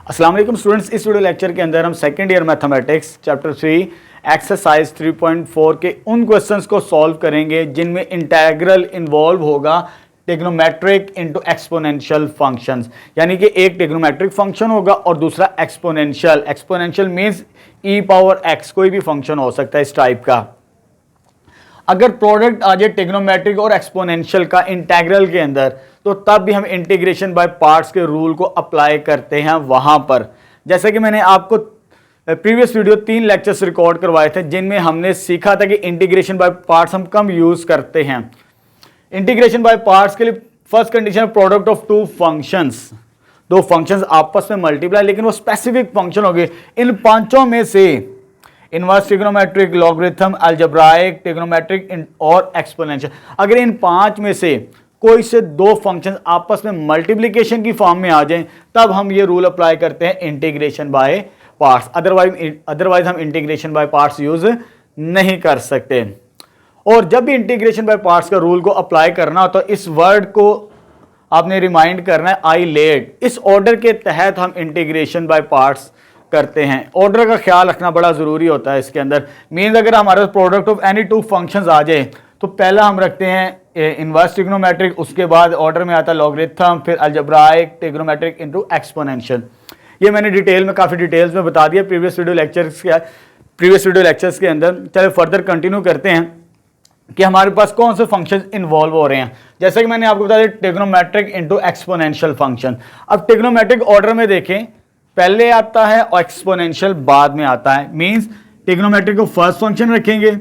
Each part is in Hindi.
अस्सलाम वालेकुम स्टूडेंट्स, इस वीडियो लेक्चर के अंदर हम second year mathematics chapter 3 exercise 3.4 के उन क्वेश्चंस को सॉल्व करेंगे जिनमें इंटेग्रल इन्वॉल्व होगा टिग्नोमेट्रिक इनटू एक्सपोनेंशियल फंक्शंस। यानी कि एक टिग्नोमेट्रिक फंक्शन होगा और दूसरा एक्सपोनेंशियल। एक्सपोनेंशियल मींस ई पावर एक्स, कोई भी फंक्शन हो सकता है इस टाइप का। अगर प्रोडक्ट आ जाए टिग्नोमेट्रिक और एक्सपोनेंशियल का इंटेग्रल के अंदर, तो तब भी हम इंटीग्रेशन बाय पार्ट्स के रूल को अप्लाई करते हैं वहां पर। जैसे कि मैंने आपको प्रीवियस वीडियो 3 लेक्चर्स रिकॉर्ड करवाए थे जिनमें हमने सीखा था कि इंटीग्रेशन बाय पार्ट्स हम कम यूज करते हैं। इंटीग्रेशन बाय पार्ट्स के लिए first condition product of two functions, दो फंक्शंस आपस में मल्टीप्लाई, लेकिन वो स्पेसिफिक फंक्शन होंगे। इन पांचों में से inverse trigonometric, logarithm, algebraic, trigonometric और एक्सपोनेंशियल, अगर इन पांच में से कोई से दो फंक्शंस आपस में मल्टीप्लिकेशन की फॉर्म में आ जाएं, तब हम ये रूल अप्लाई करते हैं इंटीग्रेशन बाय पार्ट्स। अदरवाइज हम इंटीग्रेशन बाय पार्ट्स यूज नहीं कर सकते। और जब भी इंटीग्रेशन बाय पार्ट्स का रूल को अप्लाई करना हो तो इस वर्ड को आपने रिमाइंड करना है, आई लेट। इस ऑर्डर के तहत हम इंटीग्रेशन बाय पार्ट्स करते हैं। ऑर्डर का ख्याल रखना बड़ा जरूरी होता है इसके अंदर। मीन्स अगर हमारे product of any two functions आ जाए तो पहला हम रखते हैं इनवर्स ट्रिग्नोमेट्रिक, उसके बाद ऑर्डर में आता है लॉगरिथम, फिर अलजेब्राइक, ट्रिग्नोमेट्रिक इनटू एक्सपोनेंशियल। ये मैंने डिटेल में काफी डिटेल्स में बता दिया प्रीवियस वीडियो लेक्चर्स के अंदर। चलो फर्दर कंटिन्यू करते हैं कि हमारे पास कौन से फंक्शंस इन्वॉल्व हो रहे हैं। जैसे कि मैंने आपको बताया ट्रिग्नोमेट्रिक इनटू एक्सपोनेंशियल फंक्शन। अब ट्रिग्नोमेट्रिक ऑर्डर में देखें, पहले आता है और एक्सपोनेंशियल बाद में आता है। मींस ट्रिग्नोमेट्रिक को फर्स्ट फंक्शन रखेंगे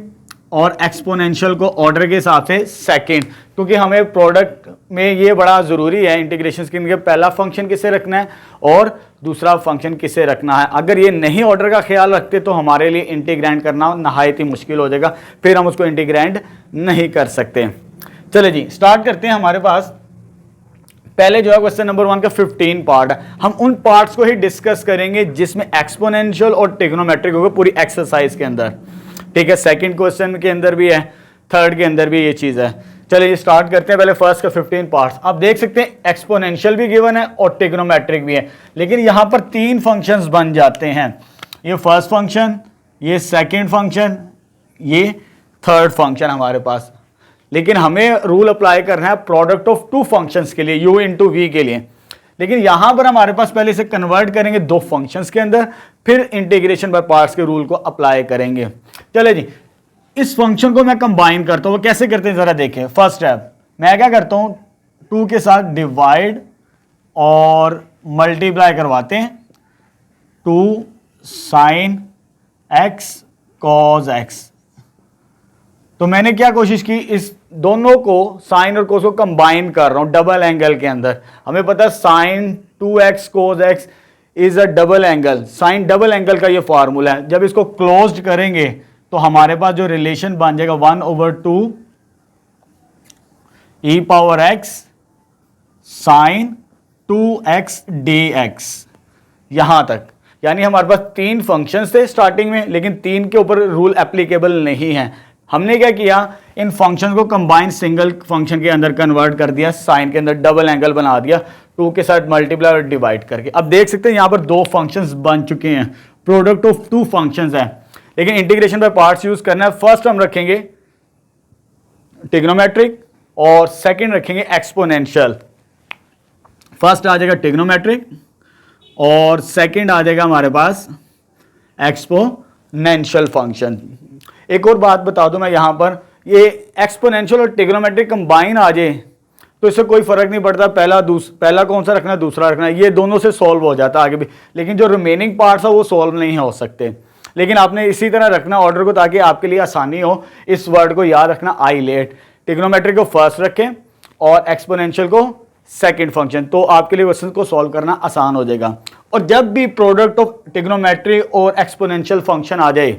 और एक्सपोनेंशियल को ऑर्डर के हिसाब से सेकंड, क्योंकि हमें प्रोडक्ट में ये बड़ा जरूरी है इंटीग्रेशन स्कीम के पहला फंक्शन किसे रखना है और दूसरा फंक्शन किसे रखना है। अगर ये नहीं ऑर्डर का ख्याल रखते तो हमारे लिए इंटीग्रेंड करना नहायत ही मुश्किल हो जाएगा, फिर हम उसको इंटीग्रेंड नहीं कर सकते। चले जी स्टार्ट करते हैं। हमारे पास पहले जो है क्वेश्चन नंबर 1 का 15 पार्ट है। हम उन पार्ट्स को ही डिस्कस करेंगे जिसमें एक्सपोनेंशियल और ट्रिग्नोमेट्रिक होगा पूरी एक्सरसाइज के अंदर। ठीक है, सेकंड क्वेश्चन के अंदर भी है, थर्ड के अंदर भी ये चीज है। चलिए स्टार्ट करते हैं। पहले फर्स्ट का 15 पार्ट्स। आप देख सकते हैं एक्सपोनेंशियल भी गिवन है और ट्रिग्नोमेट्रिक भी है, लेकिन यहां पर 3 फंक्शंस बन जाते हैं। ये फर्स्ट फंक्शन, ये सेकंड फंक्शन, ये थर्ड फंक्शन हमारे पास। लेकिन हमें रूल अप्लाई करना है प्रोडक्ट ऑफ टू फंक्शंस के लिए, u इंटू वी के लिए। लेकिन यहां पर हमारे पास पहले से कन्वर्ट करेंगे दो फंक्शंस के अंदर, फिर इंटीग्रेशन बाय पार्ट्स के रूल को अप्लाई करेंगे। चले जी, इस फंक्शन को मैं कंबाइन करता हूं। कैसे करते हैं जरा देखें। फर्स्ट स्टेप मैं क्या करता हूं, 2 के साथ डिवाइड और मल्टीप्लाई करवाते हैं। 2 साइन एक्स कॉस एक्स। तो मैंने क्या कोशिश की, इस दोनों को साइन और कोस को कंबाइन कर रहा हूं डबल एंगल के अंदर। हमें पता है sine 2x cos x is a double angle. Sine double angle का ये फार्मूला है। जब इसको क्लोज्ड करेंगे तो हमारे पास जो रिलेशन बन जाएगा 1/2 e power x sine 2x dx, यहां तक। यानी हमारे पास 3 फंक्शंस थे स्टार्टिंग में, लेकिन 3 के ऊपर रूल एप्लीकेबल नहीं है। हमने क्या किया, इन फंक्शन को कंबाइन सिंगल फंक्शन के अंदर कन्वर्ट कर दिया, साइन के अंदर डबल एंगल बना दिया, 2 के साथ मल्टीप्लाई और डिवाइड करके। अब देख सकते हैं यहां पर 2 फंक्शंस बन चुके हैं, प्रोडक्ट ऑफ 2 फंक्शंस है। लेकिन इंटीग्रेशन बाय पार्ट्स यूज करना है। फर्स्ट हम रखेंगे ट्रिग्नोमेट्रिक और सेकंड रखेंगे एक्सपोनेंशियल। फर्स्ट आ जाएगा ट्रिग्नोमेट्रिक और सेकंड आ जाएगा हमारे पास एक्सपोनेंशियल फंक्शन। एक और बात बता दूं मैं, यहां पर ये एक्सपोनेंशियल और ट्रिग्नोमेट्रिक कंबाइन आ जाए तो इससे कोई फर्क नहीं पड़ता पहला कौन सा रखना है, दूसरा रखना है, ये दोनों से सॉल्व हो जाता है आगे भी। लेकिन जो रिमेनिंग पार्ट्स है वो सॉल्व नहीं हो सकते। लेकिन आपने इसी तरह रखना ऑर्डर को, ताकि आपके लिए आसानी हो। इस वर्ड को याद रखना, आई लेट। ट्रिग्नोमेट्रिक को फर्स्ट रखें और एक्सपोनेंशियल को सेकंड फंक्शन, तो आपके लिए क्वेश्चन को सॉल्व करना आसान हो जाएगा। और जब भी प्रोडक्ट ऑफ ट्रिग्नोमेट्रिक और एक्सपोनेंशियल फंक्शन आ जाए,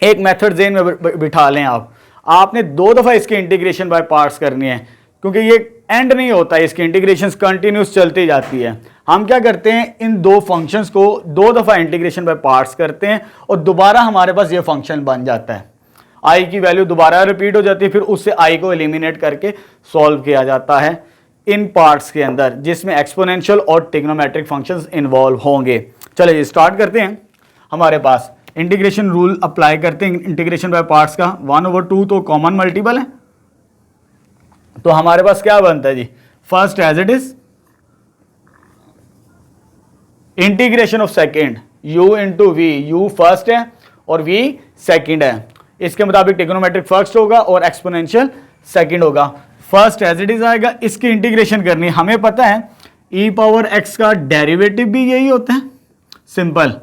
एक मेथड ज़हन में बिठा लें आपने 2 दफ़ा इसके इंटीग्रेशन बाय पार्ट्स करनी है, क्योंकि ये एंड नहीं होता है, इसकी इंटीग्रेशन कंटिन्यूस चलती जाती है। हम क्या करते हैं, इन 2 फंक्शंस को 2 दफ़ा इंटीग्रेशन बाय पार्ट्स करते हैं और दोबारा हमारे पास ये फंक्शन बन जाता है। आई की वैल्यू दोबारा रिपीट हो जाती है, फिर उससे आई को एलिमिनेट करके सॉल्व किया जाता है। इन पार्ट्स के अंदर जिसमें एक्सपोनेंशियल और ट्रिग्नोमेट्रिक फंक्शंस इन्वॉल्व होंगे। चलिए स्टार्ट करते हैं। हमारे पास इंटीग्रेशन रूल अप्लाई करते हैं इंटीग्रेशन बाय पार्ट्स का। 1/2 तो कॉमन मल्टीपल है, तो हमारे पास क्या बनता है जी, first as it is integration of second u into V, u first है और v सेकेंड है। इसके मुताबिक ट्रिग्नोमेट्रिक फर्स्ट होगा और एक्सपोनेंशियल सेकेंड होगा। फर्स्ट एज इट इज आएगा, इसकी इंटीग्रेशन करनी है। हमें पता है e पावर x का डेरिवेटिव भी यही होता है सिंपल,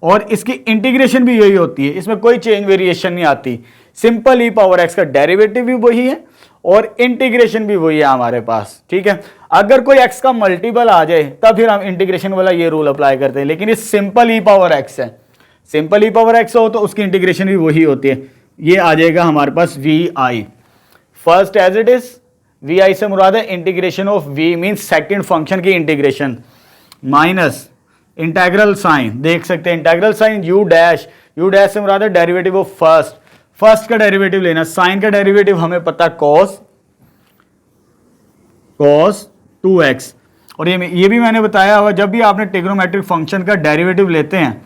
और इसकी इंटीग्रेशन भी यही होती है, इसमें कोई चेंज वेरिएशन नहीं आती। सिंपल e पावर x का डेरिवेटिव भी वही है और इंटीग्रेशन भी वही है हमारे पास, ठीक है। अगर कोई x का मल्टीपल आ जाए तब फिर हम इंटीग्रेशन वाला ये रूल अप्लाई करते हैं, लेकिन ये सिंपल e पावर x है। सिंपल e पावर x हो तो उसकी इंटीग्रेशन भी वही होती है। ये आ जाएगा हमारे पास vi, first as it is. vi से मुराद है integration of v means second function की इंटीग्रेशन, माइनस इंटेग्रल साइन, देख सकते हैं इंटेग्रल साइन u डैश से मुराद है डेरिवेटिव ऑफ फर्स्ट का डेरिवेटिव लेना। साइन का डेरिवेटिव हमें पता cos 2x, और ये भी मैंने बताया हुआ, जब भी आपने ट्रिग्नोमेट्रिक फंक्शन का डेरिवेटिव लेते हैं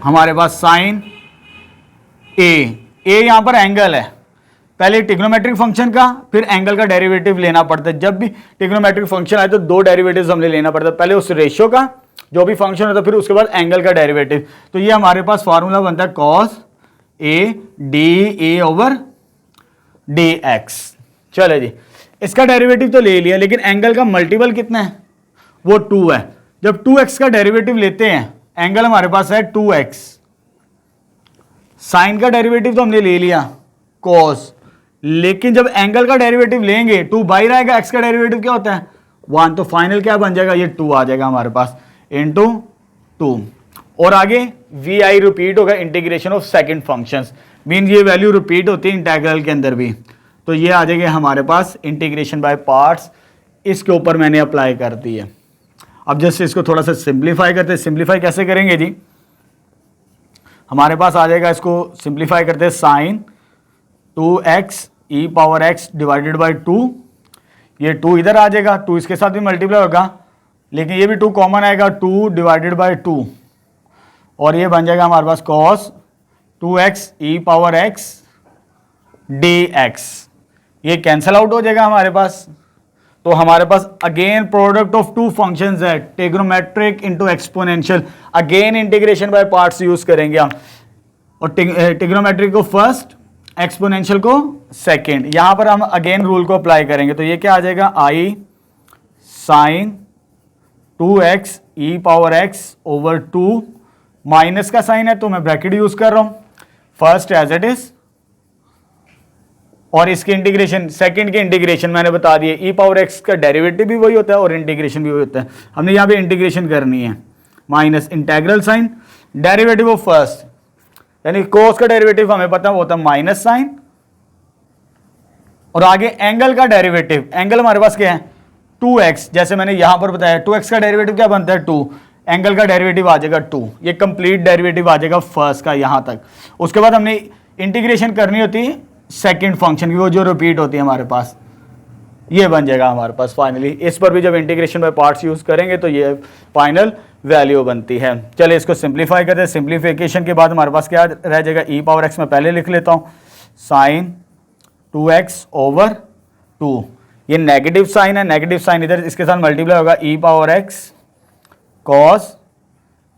हमारे पास साइन a यहां पर एंगल है, पहले ट्रिग्नोमेट्रिक फंक्शन का फिर एंगल का डेरिवेटिव लेना पड़ता है। जब भी ट्रिग्नोमेट्रिक फंक्शन आए तो दो डेरिवेटिव्स हमने लेना पड़ता है, पहले उस रेशियो का जो भी फंक्शन होता है, फिर उसके बाद एंगल का डेरिवेटिव। तो ये हमारे पास फॉर्मूला बनता है cos a dx। चले जी, इसका डेरिवेटिव तो ले लिया, लेकिन एंगल का मल्टीपल कितना है, वो 2 है। जब 2x का डेरिवेटिव लेते हैं, एंगल हमारे पास है 2x, साइन का डेरिवेटिव तो हमने ले लिया cos, लेकिन जब एंगल का डेरिवेटिव लेंगे 2 बाहर आएगा, x का डेरिवेटिव क्या होता है 1, तो फाइनल क्या बन जाएगा, ये 2 आ जाएगा हमारे पास इंटू 2। और आगे vi रिपीट होगा integration of second functions, mean ये वैल्यू रिपीट होती है इंटीग्रल के अंदर भी। तो ये आ जाएगा हमारे पास इंटीग्रेशन बाय पार्ट्स, इसके ऊपर मैंने अप्लाई कर दी है। अब जैसे इसको थोड़ा सा सिंप्लीफाई करते हैं। सिंप्लीफाई कैसे करेंगे जी, हमारे पास आ जाएगा, इसको सिंप्लीफाई करते हैं, sine 2x e power x divided by 2, ये 2 इधर आ जाएगा, 2 इसके साथ भी मल्टीप्लाई होगा, लेकिन ये भी 2 कॉमन आएगा, 2 डिवाइडेड बाई 2, और ये बन जाएगा हमारे पास cos 2x e power x dx। ये कैंसल आउट हो जाएगा हमारे पास। तो हमारे पास again product of two functions है, trigonometric into exponential, again integration by parts use करेंगे हम, और ट्रिग्नोमेट्रिक को फर्स्ट, एक्सपोनेंशियल को सेकंड। यहां पर हम अगेन रूल को अप्लाई करेंगे, तो ये क्या आ जाएगा, i sine 2x e power x over 2, minus का साइन है तो मैं ब्रैकेट यूज कर रहा हूं, फर्स्ट एज इट इज, और इसकी इंटीग्रेशन, सेकंड की इंटीग्रेशन मैंने बता दिया, e पावर x का डेरिवेटिव भी वही होता है और इंटीग्रेशन भी वही होता है। हमने यहां पे इंटीग्रेशन करनी है, minus integral sign derivative of first, यानी कोस का डेरिवेटिव हमें पता है वो होता है माइनस साइन, और आगे एंगल का डेरिवेटिव, एंगल हमारे पास क्या है 2x, जैसे मैंने यहां पर बताया 2x का डेरिवेटिव क्या बनता है 2, एंगल का डेरिवेटिव आ जाएगा 2, ये कंप्लीट डेरिवेटिव आ जाएगा फर्स्ट का यहां तक। उसके बाद हमने इंटीग्रेशन करनी होती है सेकंड फंक्शन की, वो जो रिपीट होती है हमारे पास, ये बन जाएगा हमारे पास फाइनली। इस पर भी जब इंटीग्रेशन बाय पार्ट्स यूज करेंगे तो ये फाइनल वैल्यू बनती है। चलिए इसको सिंप्लीफाई करते हैं। सिंप्लीफिकेशन के बाद हमारे पास क्या रह जाएगा, e पावर x में पहले लिख लेता हूं, साइन 2x ओवर 2, ये नेगेटिव साइन है, नेगेटिव साइन इधर इसके साथ मल्टीप्लाई होगा, e power x cos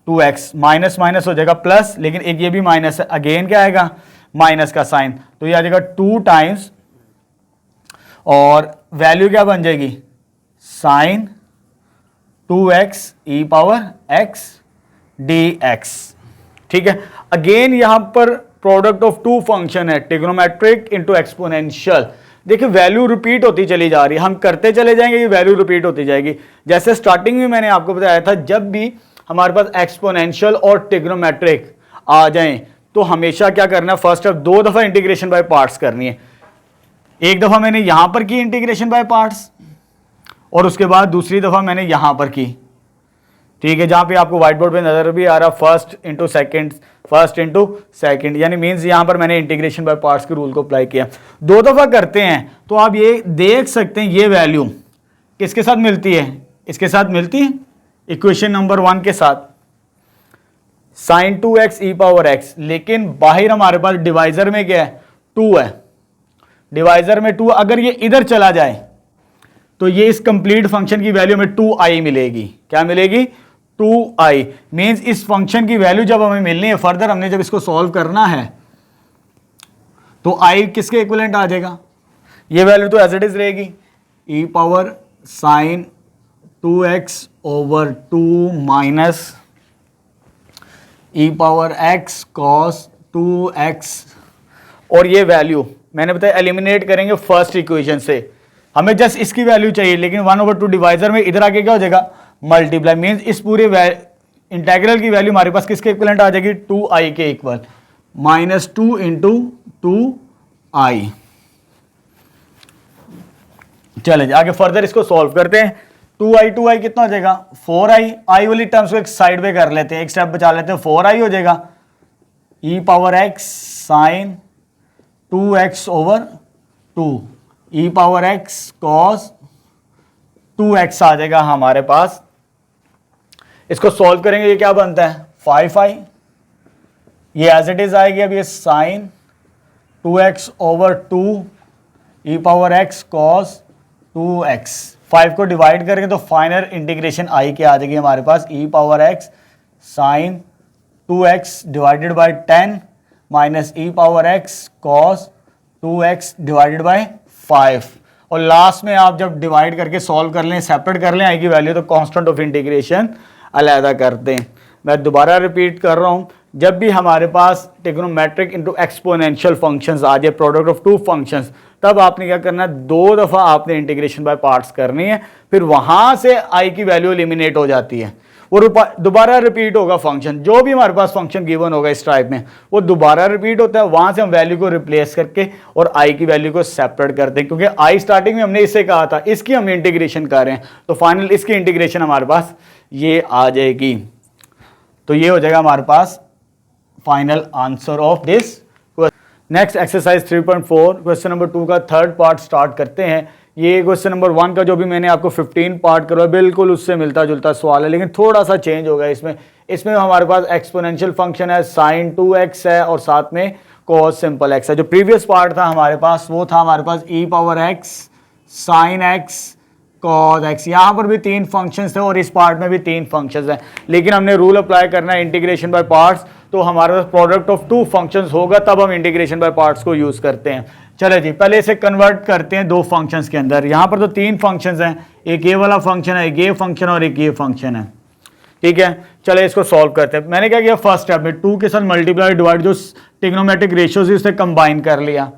2x, minus minus हो जाएगा प्लस, लेकिन एक ये भी माइनस है, अगेन क्या आएगा माइनस का साइन, तो ये आ जाएगा 2 टाइम्स, और वैल्यू क्या बन जाएगी sine 2x e power x dx, ठीक है। अगेन यहां पर प्रोडक्ट ऑफ टू फंक्शन है, ट्रिग्नोमेट्रिक इनटू एक्सपोनेंशियल। देखिए वैल्यू रिपीट होती चली जा रही है, हम करते चले जाएंगे, ये वैल्यू रिपीट होती जाएगी। जैसे स्टार्टिंग में मैंने आपको बताया था, जब भी हमारे पास एक्सपोनेंशियल और ट्रिग्नोमेट्रिक आ जाएं तो हमेशा क्या करना है, फर्स्ट ऑफ 2 दफा इंटीग्रेशन बाय पार्ट्स करनी है। एक दफा मैंने यहां पर की इंटीग्रेशन बाय पार्ट्स, और उसके बाद दूसरी दफा मैंने यहां पर की, ठीक है, जहां पे आपको व्हाइट बोर्ड पे नजर भी आ रहा फर्स्ट इंटू सेकंड, यानी मींस यहां पर मैंने इंटीग्रेशन बाय पार्ट्स के रूल को अप्लाई किया। 2 दफा करते हैं तो आप ये देख सकते हैं, ये वैल्यू किसके साथ मिलती है, इसके साथ मिलती है इक्वेशन नंबर 1 के साथ, साइन 2x ई पावर x, लेकिन बाहर हमारे पास डिवाइजर में क्या है 2 है, डिवाइजर में 2, अगर ये इधर चला जाए तो ये इस कंप्लीट फंक्शन की वैल्यू में 2i मिलेगी। क्या मिलेगी 2i, मींस इस फंक्शन की वैल्यू जब हमें मिलनी है फर्दर, हमने जब इसको सॉल्व करना है तो i किसके इक्विवेलेंट आ जाएगा, ये वैल्यू तो एज इट इज रहेगी, E power sine 2x over 2 minus E power x cos 2x, और ये वैल्यू मैंने बताया एलिमिनेट करेंगे फर्स्ट इक्वेशन से, हमें जस्ट इसकी वैल्यू चाहिए, लेकिन 1/2 डिवाइजर में इधर आके क्या हो जाएगा मल्टीप्लाई, मीन्स इस पूरे इंटेग्रल की वैल्यू हमारे पास किसके इक्विवेलेंट आ जाएगी 2i के इक्वल, -2 इंटू 2i। चले आगे फर्दर इसको सॉल्व करते हैं, 2i कितना हो जाएगा 4i, i वाली टर्म्स को एक साइड पे कर लेते हैं, एक स्टेप बचा लेते हैं, 4i हो जाएगा, E power x sine 2x over 2, E power x cos 2x आ जाएगा हमारे पास। इसको सॉल्व करेंगे, ये क्या बनता है 5i, ये एज इट इज आएगी, अब ये sign 2x over 2 E power x cos 2x, 5 को डिवाइड करेंगे तो फाइनल इंटीग्रेशन i के आ जाएगी हमारे पास, E power x sine 2x divided by 10 minus E power x cos 2x divided by 5, और लास्ट में आप जब डिवाइड करके सॉल्व कर लें, सेपरेट कर लें आई की वैल्यू, तो कांस्टेंट ऑफ इंटीग्रेशन अलहदा करते हैं। मैं दोबारा रिपीट कर रहा हूं, जब भी हमारे पास ट्रिग्नोमेट्रिक इनटू एक्सपोनेंशियल फंक्शंस आ जाए, प्रोडक्ट ऑफ 2 फंक्शंस, तब आपने क्या करना है 2 दफ़ा आपने इंटीग्रेशन बाय पार्ट्स करनी है, फिर वहां से आई की वैल्यू एलिमिनेट हो जाती है, वो दोबारा रिपीट होगा फंक्शन, जो भी हमारे पास फंक्शन गिवन होगा इस टाइप में वो दोबारा रिपीट होता है, वहां से हम वैल्यू को रिप्लेस करके और आई की वैल्यू को सेपरेट करते हैं, क्योंकि आई स्टार्टिंग में हमने इससे कहा था, इसकी हम इंटीग्रेशन कर रहे हैं, तो फाइनल इसकी इंटीग्रेशन हमारे पास ये आ जाएगी, तो ये हो जाएगा हमारे पास final answer of this. Next exercise 3.4 question number 2 का थर्ड पार्ट स्टार्ट करते हैं। ये क्वेश्चन नंबर 1 का जो भी मैंने आपको 15 पार्ट करवाया बिल्कुल उससे मिलता जुलता सवाल है, लेकिन थोड़ा सा चेंज होगा इसमें हमारे पास एक्सपोनेंशियल फंक्शन है, साइन 2x है और साथ में cos सिंपल x है। जो प्रीवियस पार्ट था हमारे पास वो था हमारे पास e power x sine x cos x, यहाँ पर भी 3 फंक्शंस थे और इस पार्ट में भी 3 फंक्शंस हैं, लेकिन हमने रूल अप्लाई करना है इंटीग्रेशन बाय पार्ट्स, तो हमारे पास प्रोडक्ट ऑफ 2 फंक्शंस होगा, तब हम इंटीग्रेशन बाय पार्ट्स को यूज करते हैं। चले जी, पहले इसे कन्वर्ट करते हैं 2 फंक्शंस के अंदर। यहाँ पर तो 3 फंक्शंस हैं, एक ये वाला फंक्शन है, एक ये फंक्शन और एक ये फंक्शन है, ठीक है। चले इसको सॉल्व करते हैं। मैंने क्या किया फर्स्ट स्टेप में 2 के साथ मल्टीप्लाई डिवाइड जो ट्रिग्नोमेट्रिक रेशियोज है उससे कंबाइन कर लिया।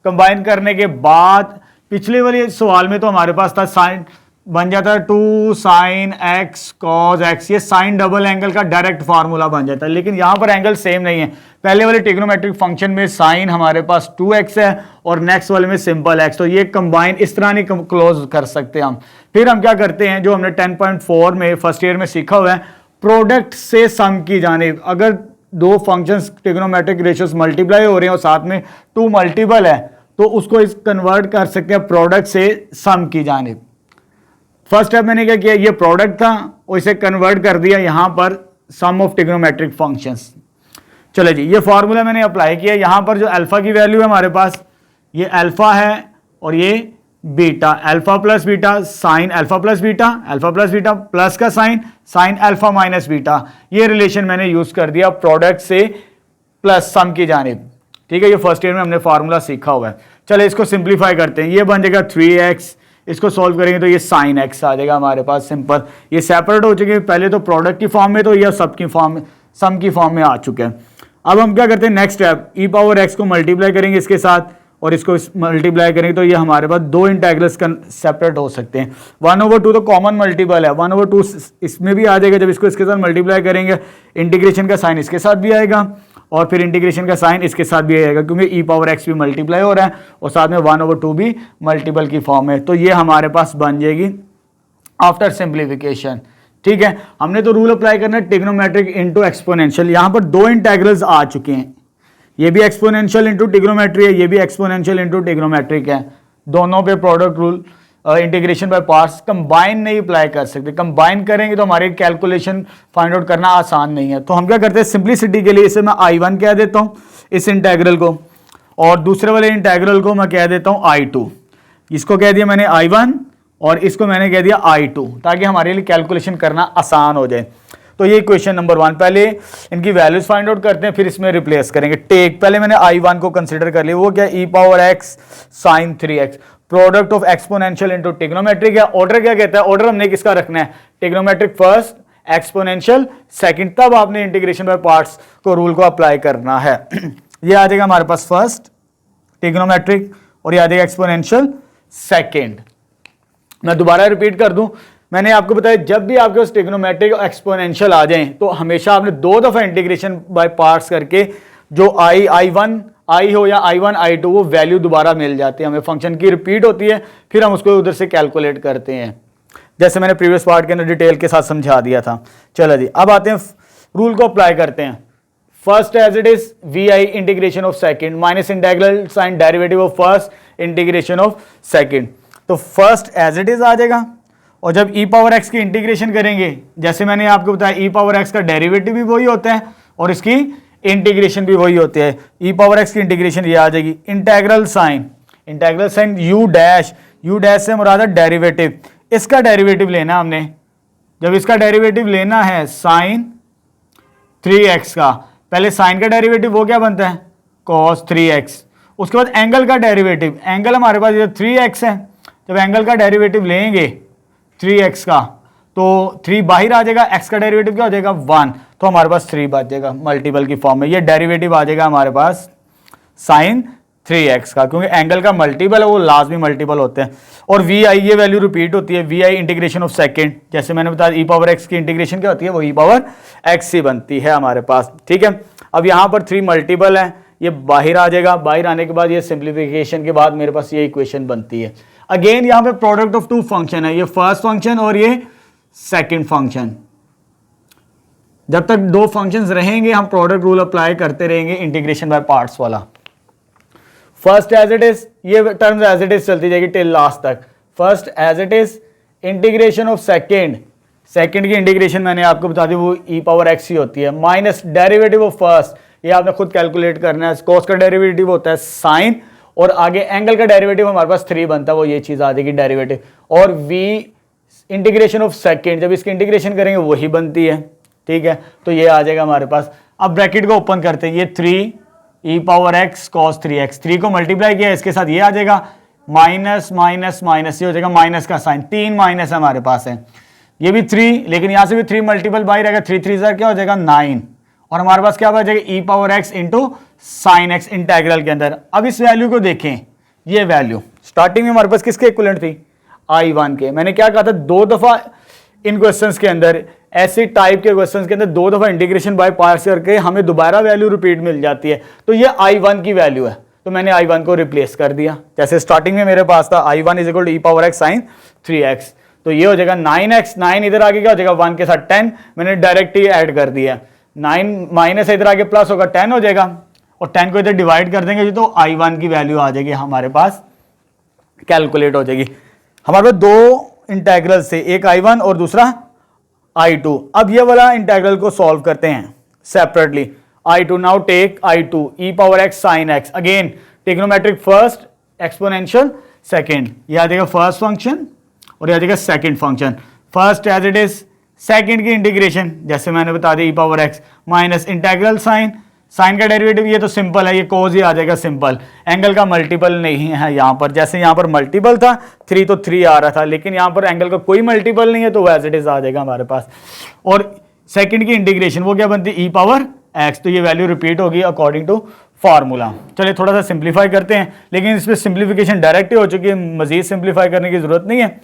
कंबाइन करने के बाद पिछले वाले सवाल में तो हमारे पास था साइन बन जाता है 2 साइन एक्स कॉस एक्स, ये साइन डबल एंगल का डायरेक्ट फार्मूला बन जाता है, लेकिन यहाँ पर एंगल सेम नहीं है। पहले वाले ट्रिग्नोमेट्रिक फंक्शन में साइन हमारे पास 2x है और नेक्स्ट वाले में सिंपल x, तो ये कंबाइन इस तरह नहीं क्लोज कर सकते हम। फिर हम क्या करते हैं जो हमने 10.4 में फर्स्ट ईयर में सीखा हुआ है, प्रोडक्ट से सम की जानिब, अगर 2 फंक्शंस ट्रिग्नोमेट्रिक रेशियोज मल्टीप्लाई हो रहे हैं और साथ में 2 मल्टीपल है तो उसको इस कन्वर्ट कर सकते हैं प्रोडक्ट से सम की जानिब। फर्स्ट स्टेप मैंने क्या किया, ये प्रोडक्ट था और इसे कन्वर्ट कर दिया यहाँ पर सम ऑफ ट्रिग्नोमेट्रिक फंक्शंस। चलो जी, ये फार्मूला मैंने अप्लाई किया। यहाँ पर जो अल्फा की वैल्यू है हमारे पास, ये अल्फा है और ये beta, alpha plus beta sine alpha plus beta, alpha plus beta plus का sine, sine alpha minus beta, ये रिलेशन मैंने यूज कर दिया प्रोडक्ट से प्लस सम की जानिब, ठीक है। ये फर्स्ट ईयर में हमने फार्मूला सीखा हुआ है। चलो इसको सिंप्लीफाई करते हैं, ये बन जाएगा 3x, इसको सॉल्व करेंगे तो ये साइन x आ जाएगा हमारे पास सिंपल। ये सेपरेट हो चुके हैं, पहले तो प्रोडक्ट की फॉर्म में, तो ये सब की फॉर्म में, सम की फॉर्म में आ चुके हैं। अब हम क्या करते हैं नेक्स्ट स्टेप, ई पावर एक्स को मल्टीप्लाई करेंगे इसके साथ और इसको मल्टीप्लाई करेंगे तो ये हमारे पास 2 इंटेग्रल्स सेपरेट हो सकते हैं। 1/2 तो कॉमन मल्टीपल है, 1/2 इसमें भी आ जाएगा, जब इसको इसके साथ मल्टीप्लाई करेंगे इंटीग्रेशन का साइन इसके साथ भी आएगा और फिर इंटीग्रेशन का साइन इसके साथ भी आएगा, क्योंकि ई पावर एक्स भी मल्टीप्लाई हो रहा है और साथ में 1/2 भी मल्टीपल की फॉर्म है, तो ये हमारे पास बन जाएगी आफ्टर सिंप्लीफिकेशन, ठीक है। हमने तो रूल अप्लाई करना है ट्रिग्नोमेट्रिक इनटू एक्सपोनेंशियल। यहाँ पर 2 इंटेग्रल्स आ चुके हैं, ये भी एक्सपोनेंशियल इनटू ट्रिग्नोमेट्री है, ये भी एक्सपोनेंशियल इनटू ट्रिग्नोमेट्रिक है, दोनों पे product rule integration by parts combine नहीं अप्लाई कर सकते। कंबाइन करेंगे तो हमारी कैलकुलेशन फाइंड आउट करना आसान नहीं है। तो हम क्या करते हैं, सिंप्लिसिटी के लिए इसे मैं I1 कह देता हूं इस इंटेग्रल को, और दूसरे वाले इंटेग्रल को मैं कह देता हूं I2। इसको कह दिया मैंने I1 और इसको मैंने कह दिया I2, ताकि हमारे लिए कैलकुलेशन करना आसान हो जाए। तो ये क्वेश्चन नंबर 1, पहले इनकी वैल्यूज फाइंड आउट करते हैं, फिर इसमें रिप्लेस करेंगे। टेक, पहले मैंने I1 को कंसीडर कर लिया, वो क्या, e power x sin 3x, product of exponential into trigonometric है। ऑर्डर क्या कहता है, ऑर्डर हमने किसका रखना है, ट्रिग्नोमेट्रिक फर्स्ट, एक्सपोनेंशियल सेकंड, तब आपने इंटीग्रेशन बाय पार्ट्स को रूल को अप्लाई करना है। ये आ जाएगा हमारे पास फर्स्ट ट्रिग्नोमेट्रिक और ये आ जाएगा एक्सपोनेंशियल सेकंड। मैं दोबारा रिपीट कर दूं, मैंने आपको बताया जब भी आपके पास ट्रिग्नोमेट्रिक और एक्सपोनेंशियल आ जाएं तो हमेशा आपने 2 दफा इंटीग्रेशन बाय पार्ट्स करके जो I1 आई हो या I1 I2 वो वैल्यू दोबारा मिल जाती है, हमें फंक्शन की रिपीट होती है, फिर हम उसको उधर से कैलकुलेट करते हैं, जैसे मैंने प्रीवियस पार्ट के अंदर डिटेल के साथ समझा दिया था। चलो जी, अब आते हैं रूल को अप्लाई करते हैं। First as it is VI integration of second minus integral sign derivative of first integration of second. तो फर्स्ट एज इट इज आ जाएगा, और जब e पावर x की इंटीग्रेशन करेंगे, जैसे मैंने आपको बताया e पावर x का डेरिवेटिव भी वही होता है और इसकी इंटीग्रेशन भी वही होती है। e पावर x की इंटीग्रेशन ये आ जाएगी, इंटीग्रल साइन u डैश से मुराद है डेरिवेटिव, इसका डेरिवेटिव लेना हमने। जब इसका डेरिवेटिव लेना है साइन 3x का, पहले साइन का डेरिवेटिव वो क्या बनता है, cos 3x, उसके बाद एंगल का डेरिवेटिव, एंगल हमारे पास ये 3x है, जब एंगल का डेरिवेटिव लेंगे 3x का तो 3 बाहर आ जाएगा, x का डेरिवेटिव क्या हो जाएगा 1, तो हमारे पास 3 बच जाएगा मल्टीपल की फॉर्म में। ये डेरिवेटिव आ जाएगा हमारे पास साइन 3x का, क्योंकि एंगल का मल्टीपल है वो लाजमी मल्टीपल होते हैं। और vi ये वैल्यू रिपीट होती है, vi इंटीग्रेशन ऑफ सेकंड, जैसे मैंने बताया e पावर x की इंटीग्रेशन क्या होती है, वो e पावर x ही बनती है हमारे पास। ठीक है, अब यहाँ पर 3 मल्टीपल है, ये बाहर आ जाएगा, बाहर आने के बाद ये सिंप्लीफिकेशन के बाद मेरे पास ये इक्वेशन बनती है। अगेन यहाँ पे प्रोडक्ट ऑफ 2 फंक्शन है, ये फर्स्ट फंक्शन और ये सेकंड फंक्शन। जब तक 2 फंक्शंस रहेंगे हम प्रोडक्ट रूल अप्लाई करते रहेंगे इंटीग्रेशन बाय पार्ट्स वाला। फर्स्ट एज इट इज, ये टर्म्स एज इट इज चलती जाएगी टिल लास्ट तक। First as it is integration of second की इंटीग्रेशन मैंने आपको बता दी वो e पावर x ही होती है, माइनस डेरिवेटिव ऑफ फर्स्ट, ये आपने खुद कैलकुलेट करना है। cos का डेरिवेटिव होता है साइन, और आगे एंगल का डेरिवेटिव हमारे पास 3 बनता है, वो ये चीज आ जाएगी डेरिवेटिव। और v इंटीग्रेशन ऑफ सेकंड, जब इसकी इंटीग्रेशन करेंगे वही बनती है। ठीक है, तो ये आ जाएगा हमारे पास। अब ब्रैकेट को ओपन करते हैं, ये 3 e power x cos 3x, 3 को मल्टीप्लाई किया इसके साथ ये आ जाएगा माइनस माइनस माइनस, ये हो जाएगा माइनस का साइन, 3 माइनस हमारे पास है, ये भी 3, लेकिन यहां से भी 3 मल्टीपल बाहर आएगा, 3 3 क्या हो जाएगा 9, और हमारे पास क्या बच जाएगा e power x into sine x integral के अंदर। अब इस वैल्यू को देखें, ये वैल्यू स्टार्टिंग में हमारे पास किसके इक्विवेलेंट थी, I1 के। मैंने क्या कहा था, 2 दफा इन क्वेश्चंस के अंदर, ऐसे टाइप के क्वेश्चंस के अंदर 2 दफा इंटीग्रेशन बाय पार्ट्स करके हमें दोबारा वैल्यू रिपीट मिल जाती है। तो ये I1 की वैल्यू है, तो मैंने I1 को रिप्लेस कर दिया। जैसे स्टार्टिंग में मेरे पास था I1 is equal to e power x sine 3x, तो ये हो जाएगा 9x, 9 इधर आगे क्या हो जाएगा 1 के साथ 10, मैंने डायरेक्ट ही ऐड कर दिया, 9 माइनस इधर आगे प्लस होगा 10 हो जाएगा, और 10 को इधर डिवाइड कर देंगे तो I1 की वैल्यू आ जाएगी हमारे पास, कैलकुलेट हो जाएगी। हमारे पास 2 इंटीग्रल से, एक I1 और दूसरा I2। अब ये वाला इंटीग्रल को सॉल्व करते हैं separately. I2, now take I2 e power x sin x, again trigonometric first, exponential second, ये आ जाएगा फर्स्ट फंक्शन और ये आ जाएगा second function. First as it is second की इंटीग्रेशन, जैसे मैंने बता दिया e power x minus integral sign का डेरिवेटिव, ये तो सिंपल है, ये कोस ही आ जाएगा सिंपल, एंगल का मल्टीपल नहीं है यहाँ पर। जैसे यहाँ पर मल्टीपल था 3 तो 3 आ रहा था, लेकिन यहाँ पर एंगल का कोई मल्टीपल नहीं है, तो एज इट इज आ जाएगा हमारे पास। और सेकंड की इंटीग्रेशन वो क्या बनती है e पावर x, तो ये वैल्यू रिपीट होगी अकॉर्डिंग टू फार्मूला। चलिए थोड़ा सा सिंप्लीफाई करते हैं, लेकिन इसमें सिंप्लीफिकेशन डायरेक्ट ही हो चुकी है, मजीद सिंप्लीफाई करने की जरूरत नहीं है।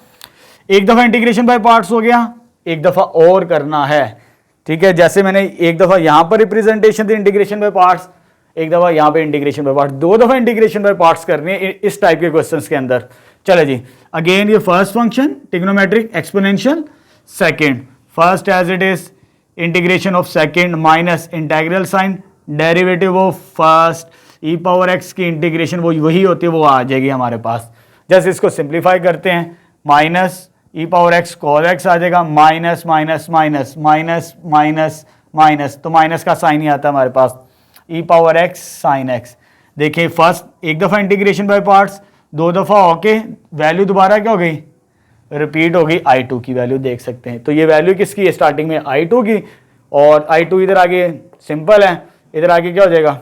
एक दफा इंटीग्रेशन बाय पार्ट्स हो गया, एक दफा और करना है। ठीक है, जैसे मैंने एक दफा यहां पर रिप्रेजेंटेशन थी इंटीग्रेशन बाय पार्ट्स, एक दफा यहां पे इंटीग्रेशन बाय पार्ट्स, 2 दफा इंटीग्रेशन बाय पार्ट्स करनी है इस टाइप के क्वेश्चंस के अंदर। चले जी, अगेन ये first function trigonometric exponential second, first as it is integration of second minus integral sign derivative of first, e power x की इंटीग्रेशन वो वही होती है, वो आ जाएगी हमारे पास। जैसे इसको सिंप्लीफाई करते हैं, minus E power x cos x आ जाएगा, minus minus minus minus minus minus, तो माइनस का साइन ही आता है हमारे पास, E power x sine x. देखिए फर्स्ट एक दफ़ा इंटीग्रेशन बाय पार्ट्स, 2 दफ़ा होके वैल्यू दोबारा क्या हो गई, रिपीट हो गई, I2 की वैल्यू देख सकते हैं। तो ये वैल्यू किसकी है, स्टार्टिंग में I2 की, और I2 इधर आगे सिंपल है, इधर आगे क्या हो जाएगा,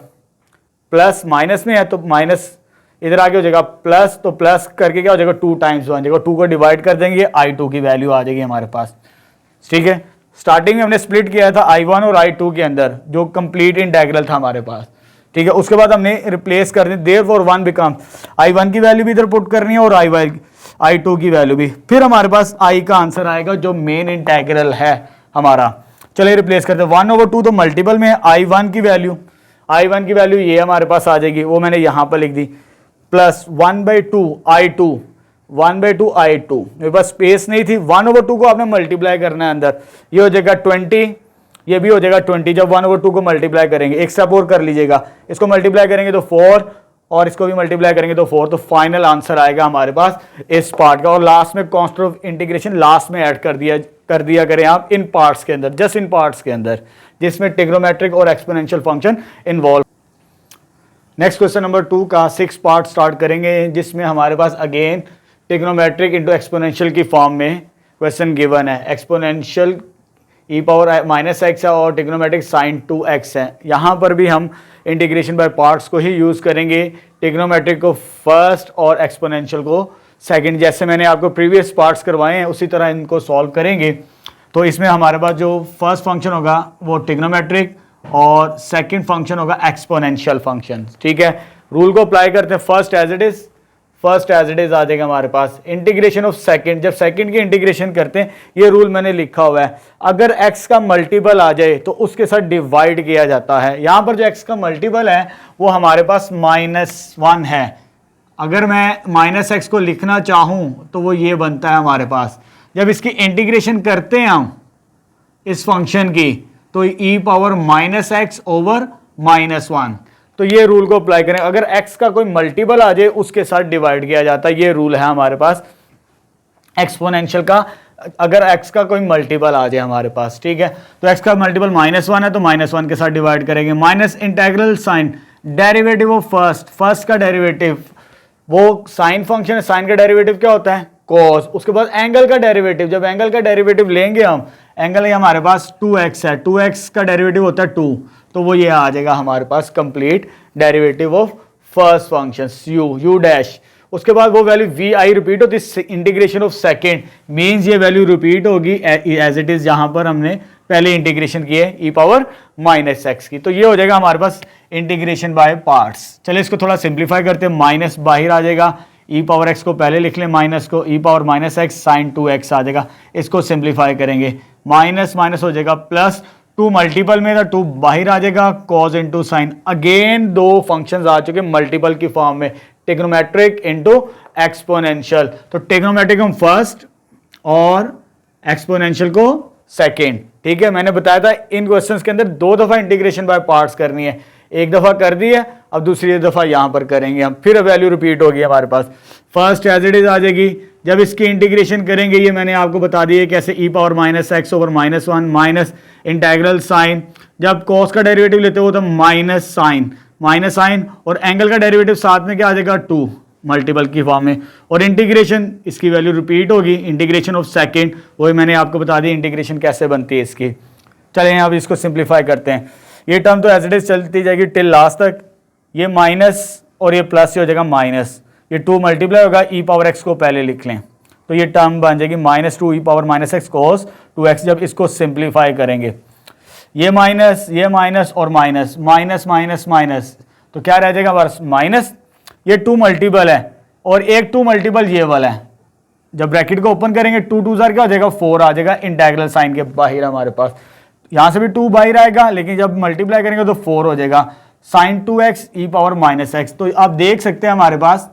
प्लस माइनस में है तो माइनस, इधर आगे हो जाएगा प्लस, तो प्लस करके क्या हो जाएगा 2 टाइम्स 1 जगह 2 को डिवाइड कर देंगे, I2 की वैल्यू आ जाएगी हमारे पास। ठीक है, स्टार्टिंग में हमने स्प्लिट किया था I1 और I2 के अंदर, जो कंप्लीट इंटेग्रल था हमारे पास। ठीक है, उसके बाद हमने रिप्लेस कर दी, देयरफॉर 1 बिकम, I1 की वैल्यू भी इधर पुट करनी है और I2 की वैल्यू भी, फिर हमारे पास I का आंसर आएगा जो मेन इंटेग्रल है हमारा। चलिए रिप्लेस करते हैं, 1/2 तो मल्टीपल में है, I1 की वैल्यू ये हमारे पास आ जाएगी, वो मैंने यहां पर लिख दी, प्लस 1/2 I2, 1/2 I2, मेरे पास स्पेस नहीं थी, 1/2 को आपने मल्टीप्लाई करना है अंदर, ये हो जाएगा 20, ये भी हो जाएगा 20, जब 1/2 को मल्टीप्लाई करेंगे, एक स्टेप और कर लीजिएगा, इसको मल्टीप्लाई करेंगे तो 4 और इसको भी मल्टीप्लाई करेंगे तो 4, तो फाइनल आंसर आएगा हमारे पास इस पार्ट का। और लास्ट में कांस्टेंट ऑफ इंटीग्रेशन लास्ट में ऐड कर दिया करें आप इन पार्ट्स के अंदर, जस्ट इन पार्ट्स के अंदर, जिसमें ट्रिग्नोमेट्रिक और exponential function involve. Next question number 2 का 6 पार्ट स्टार्ट करेंगे, जिसमें हमारे पास अगेन ट्रिग्नोमेट्रिक इंटू एक्सपोनेंशियल की फॉर्म में क्वेश्चन गिवन है। एक्सपोनेंशियल ई पावर माइनस एक्स है और ट्रिग्नोमेट्रिक साइन 2x है। यहाँ पर भी हम इंटीग्रेशन बाय पार्ट्स को ही यूज़ करेंगे, ट्रिग्नोमेट्रिक को फर्स्ट और एक्सपोनेंशियल को सेकंड, जैसे मैंने आपको प्रीवियस पार्ट्स करवाए हैं उसी तरह इनको सॉल्व करेंगे। तो इसमें हमारे पास जो फर्स्ट फंक्शन होगा वो ट्रिग्नोमेट्रिक और सेकंड फंक्शन होगा एक्सपोनेंशियल फंक्शन। ठीक है, रूल को अप्लाई करते हैं, फर्स्ट एज इट इज आ जाएगा हमारे पास, इंटीग्रेशन ऑफ सेकंड, जब सेकंड की इंटीग्रेशन करते हैं, ये रूल मैंने लिखा हुआ है, अगर x का मल्टीपल आ जाए तो उसके साथ डिवाइड किया जाता है। यहां पर जो x का मल्टीपल है वो हमारे पास -1 है, अगर मैं -x को लिखना चाहूं तो वो ये बनता है हमारे पास, जब इसकी इंटीग्रेशन करते हैं हम इस फंक्शन की तो e पावर -x ओवर -1, तो ये रूल को अप्लाई करें, अगर x का कोई मल्टीपल आ जाए उसके साथ डिवाइड किया जाता है, ये रूल है हमारे पास एक्सपोनेंशियल का, अगर x का कोई मल्टीपल आ जाए हमारे पास। ठीक है, तो x का मल्टीपल -1 है तो -1 के साथ डिवाइड करेंगे, minus integral sign derivative of first का डेरिवेटिव, वो साइन फंक्शन है, साइन का डेरिवेटिव क्या होता है cos, उसके बाद एंगल का डेरिवेटिव, जब एंगल का डेरिवेटिव लेंगे हम, एंगल हमारे पास 2x है, 2x का डेरिवेटिव होता है 2, तो वो ये आ जाएगा हमारे पास complete derivative of first function u dash. उसके बाद वो वैल्यू vi रिपीट होती है, इंटीग्रेशन ऑफ सेकंड मींस ये वैल्यू रिपीट होगी एज इट इज जहां पर हमने पहले इंटीग्रेशन की है e पावर -x की। तो ये हो जाएगा हमारे पास इंटीग्रेशन बाय पार्ट्स। चलिए इसको थोड़ा सिंप्लीफाई करते हैं, माइनस बाहर आ जाएगा, e पावर x को पहले लिख लें, माइनस को e power -x sine 2x आ जाएगा, इसको सिंप्लीफाई करेंगे, माइनस माइनस हो जाएगा प्लस, 2 मल्टीपल में था 2 बाहर आ जाएगा, cos into sine, again 2 functions आ चुके मल्टीपल की फॉर्म में, ट्रिग्नोमेट्रिक इंटू एक्सपोनेंशियल, तो ट्रिग्नोमेट्रिक हम फर्स्ट और एक्सपोनेंशियल को सेकेंड। ठीक है, मैंने बताया था इन क्वेश्चंस के अंदर 2 दफा इंटीग्रेशन बाय पार्ट्स करनी है, एक दफा कर दी है, अब दूसरी दफा यहां पर करेंगे हम, फिर वैल्यू रिपीट होगी हमारे पास, फर्स्ट एज इट इज आ जाएगी, जब इसकी इंटीग्रेशन करेंगे, ये मैंने आपको बता दिया कैसे e power -x over -1 minus integral sign, जब cos का डेरिवेटिव लेते हो तो माइनस साइन और एंगल का डेरिवेटिव साथ में क्या आ जाएगा 2 मल्टीपल की फॉर्म में, और इंटीग्रेशन इसकी वैल्यू रिपीट होगी, इंटीग्रेशन ऑफ सेकंड, वही मैंने आपको बता दी इंटीग्रेशन कैसे बनती है इसकी। चलें अब इसको सिंप्लीफाई करते हैं, ये टर्म तो एज इट इज चलती जाएगी टिल लास्ट तक, ये माइनस और ये प्लस से हो जाएगा माइनस, ये 2 मल्टीप्लाई होगा, e पावर x को पहले लिख लें, तो ये टर्म बन जाएगी -2 e power -x cos 2x। जब इसको सिंप्लीफाई करेंगे, ये माइनस और माइनस, तो क्या रह जाएगा बस माइनस, ये 2 मल्टीपल है और एक 2 मल्टीपल ये वाला है, जब ब्रैकेट को ओपन करेंगे 2 2 क्या हो जाएगा 4 आ जाएगा, इंटीग्रल साइन के बाहर हमारे पास, यहां से भी 2 बाहर आएगा, लेकिन जब मल्टीप्लाई करेंगे तो 4 हो जाएगा, sign 2x e power -x। तो आप देख सकते हैं हमारे पास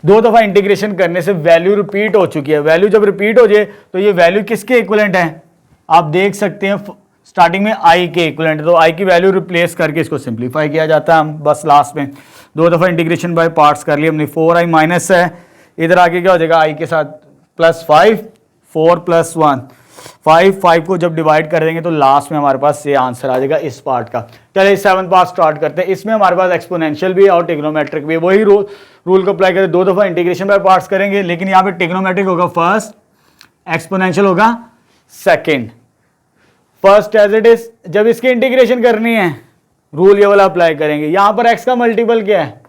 2 दफा इंटीग्रेशन करने से वैल्यू रिपीट हो चुकी है, वैल्यू जब रिपीट हो जाए तो ये वैल्यू किसके इक्विवेलेंट है, आप देख सकते हैं स्टार्टिंग में i के इक्विवेलेंट, तो i की वैल्यू रिप्लेस करके इसको सिंप्लीफाई किया जाता है, हम बस लास्ट में 2 दफा इंटीग्रेशन बाय पार्ट्स कर लिए हमने, 4i माइनस है, इधर आगे क्या हो जाएगा, आई के साथ +5, 4 + 1 5 को जब डिवाइड कर देंगे तो लास्ट में हमारे पास ये आंसर आ जाएगा इस पार्ट का। चलिए 7th पार्ट स्टार्ट करते हैं। इसमें हमारे पास एक्सपोनेंशियल भी है और ट्रिग्नोमेट्रिक भी है। वही रूल को अप्लाई करते 2 दफा इंटीग्रेशन बाय पार्ट्स करेंगे, लेकिन यहाँ पे ट्रिग्नोमेट्रिक होगा फर्स्ट, एक्सपोनेंशियल होगा second. First as it is, जब इसकी इंटीग्रेशन करनी है रूल ये वाला अप्लाई करेंगे। यहां पर x का मल्टीपल क्या है,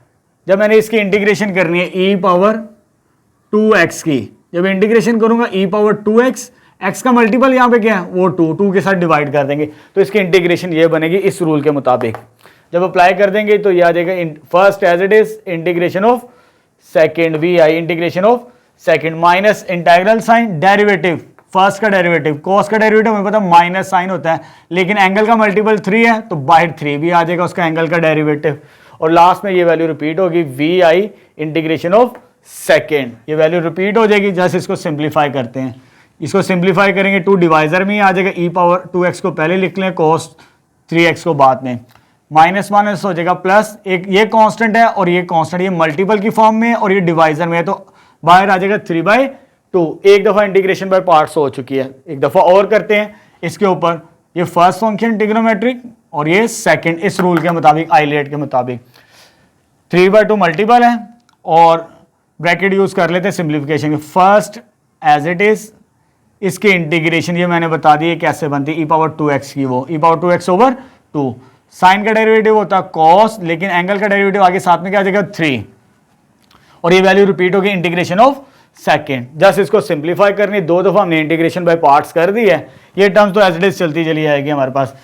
जब मैंने इसकी इंटीग्रेशन करनी है e⁻2x की, जब इंटीग्रेशन करूंगा e⁻2x, x का मल्टीपल यहां पे क्या है वो 2 के साथ डिवाइड कर देंगे तो इसकी इंटीग्रेशन ये बनेगी इस रूल के मुताबिक। जब अप्लाई कर देंगे तो ये आ जाएगा first as it is integration of second, V I integration of second minus integral sign derivative, first का डेरिवेटिव, कॉस का डेरिवेटिव हमें पता माइनस साइन होता है, लेकिन एंगल का मल्टीपल 3 है तो बाहर 3 भी आ जाएगा उसका एंगल का डेरिवेटिव। और लास्ट में ये वैल्यू रिपीट होगी V I integration of second, ये वैल्यू रिपीट हो जाएगी। जैसे इसको सिंप्लीफाई करते हैं, इसको सिंप्लीफाई करेंगे 2 डिवाइजर में ही आ जाएगा, e⁻2x को पहले लिख लें, cos 3x को बाद में, माइनस माइनस हो जाएगा प्लस, एक ये कांस्टेंट है और ये कांस्टेंट, ये मल्टीपल की फॉर्म में और ये डिवाइजर में है तो बाहर आ जाएगा 3/2। एक दफा इंटीग्रेशन बाय पार्ट्स हो चुकी है, एक दफा और करते हैं इसके ऊपर। ये फर्स्ट फंक्शन ट्रिग्नोमेट्रिक और ये सेकंड, इस रूल के मुताबिक, आइलेट के मुताबिक 3/2 मल्टीपल है और ब्रैकेट यूज कर लेते हैं सिंप्लीफिकेशन के। फर्स्ट एज इट इज, इसकी इंटीग्रेशन ये मैंने बता दी है कैसे बनती है, e⁻2x की, वो e⁻2x/2, साइन का डेरिवेटिव होता है cos, लेकिन एंगल का डेरिवेटिव आगे साथ में क्या आ जाएगा 3, और ये वैल्यू रिपीट होगी इंटीग्रेशन ऑफ सेकेंड। जस्ट इसको सिंप्लीफाई करनी, 2 दफा हमने इंटीग्रेशन बाय पार्ट्स कर दी है, ये टर्म्स तो एज इट इज चलती चली आएगी हमारे पास।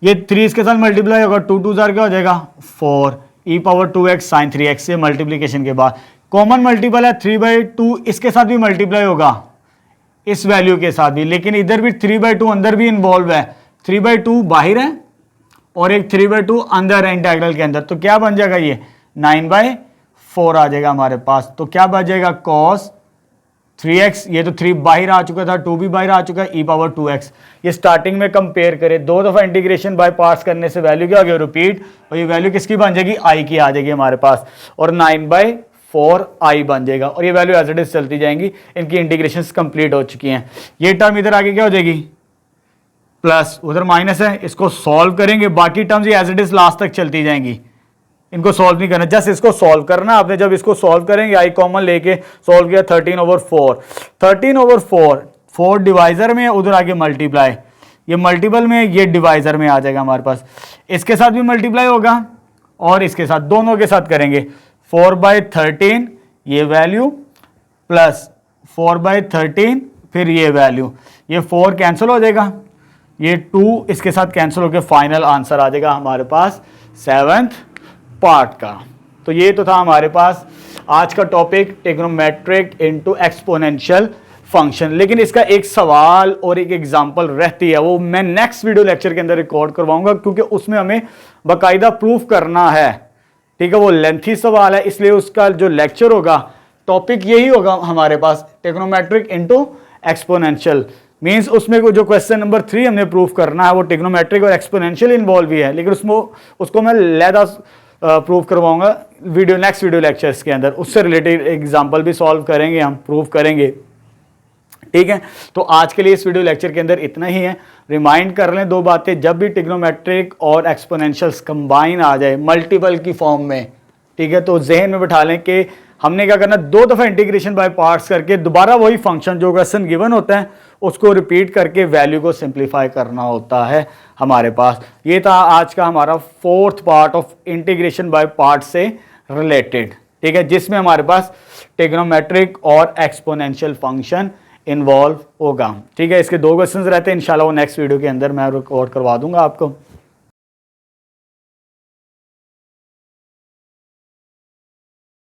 ये 3 इसके साथ मल्टीप्लाई होगा, 2 2 क्या हो जाएगा 4, e⁻2x sin 3x से मल्टीप्लीकेशन के बाद कॉमन मल्टीपल है 3/2, इसके साथ भी मल्टीप्लाई होगा इस वैल्यू के साथ भी, लेकिन इधर भी 3/2 अंदर भी इन्वॉल्व है, 3/2 बाहर है और एक 3/2 अंदर है इंटीग्रल के अंदर, तो क्या बन जाएगा ये 9/4 आ जाएगा हमारे पास। तो क्या बच जाएगा cos 3x, ये तो 3 बाहर आ चुका था, 2 भी बाहर आ चुका है, e⁻2x। ये स्टार्टिंग में कंपेयर करें, 2 दफा इंटीग्रेशन बाय पार्ट्स करने से वैल्यू क्या हो गया रिपीट, और ये वैल्यू किसकी बन जाएगी i की आ जाएगी हमारे पास, और 9/4 i बन जाएगा, और ये वैल्यू एज इट इज चलती जाएंगी। इनकी इंटीग्रेशन कंप्लीट हो चुकी हैं। ये टर्म इधर आगे क्या हो जाएगी प्लस, उधर माइनस है, इसको सॉल्व करेंगे, बाकी टर्म्स ये एज इट इज लास्ट तक चलती जाएंगी, इनको सॉल्व नहीं करना, जस्ट इसको सॉल्व करना आपने। जब इसको सॉल्व करेंगे आई कॉमन लेके सॉल्व किया 13/4, 13/4 4 डिवाइजर में, उधर आगे मल्टीप्लाई, ये मल्टीपल में, ये डिवाइजर में आ जाएगा हमारे पास, इसके साथ भी मल्टीप्लाई होगा और इसके साथ, दोनों के साथ करेंगे 4/13 ये वैल्यू प्लस 4/13 फिर ये वैल्यू, ये 4 कैंसिल हो जाएगा, ये 2 इसके साथ कैंसिल होकर फाइनल आंसर आ जाएगा हमारे पास 7th पार्ट का। तो ये तो था हमारे पास आज का topic trigonometric into exponential function. लेकिन इसका एक सवाल और एक एग्जांपल रहती है, वो मैं नेक्स्ट वीडियो लेक्चर के अंदर रिकॉर्ड करवाऊंगा, क्योंकि उसमें हमें बाकायदा प्रूफ करना है, ठीक है। वो लेंथी सवाल है, इसलिए उसका जो लेक्चर होगा टॉपिक यही होगा हमारे पास, ट्रिग्नोमेट्रिक इनटू एक्सपोनेंशियल। मींस उसमें जो क्वेश्चन नंबर 3 हमने प्रूफ करना है वो ट्रिग्नोमेट्रिक और एक्सपोनेंशियल इन्वॉल्व भी है, लेकिन उसको मैं लैदा प्रूफ करवाऊंगा नेक्स्ट वीडियो लेक्चर्स के अंदर, उससे रिलेटेड एग्जांपल भी सॉल्व करेंगे, हम प्रूफ करेंगे, ठीक है। तो आज के लिए इस वीडियो लेक्चर के अंदर इतना ही है। रिमाइंड कर लें 2 बातें, जब भी ट्रिग्नोमेट्रिक और एक्सपोनेंशियल्स कंबाइन आ जाए मल्टीपल की फॉर्म में, ठीक है, तो जहन में बिठा लें कि हमने क्या करना, 2 दफा इंटीग्रेशन बाय पार्ट्स करके दोबारा वही फंक्शन जो क्वेश्चन गिवन होता है उसको रिपीट करके वैल्यू को सिंप्लीफाई करना होता है हमारे पास। ये था आज का हमारा 4th part of integration by part से रिलेटेड, ठीक है, जिसमें हमारे पास ट्रिग्नोमेट्रिक और एक्सपोनेंशियल फंक्शन इन्वॉल्व होगा, ठीक है। इसके 2 क्वेश्चंस रहते हैं, इंशाल्लाह वो नेक्स्ट वीडियो के अंदर मैं रिकॉर्ड करवा दूंगा आपको।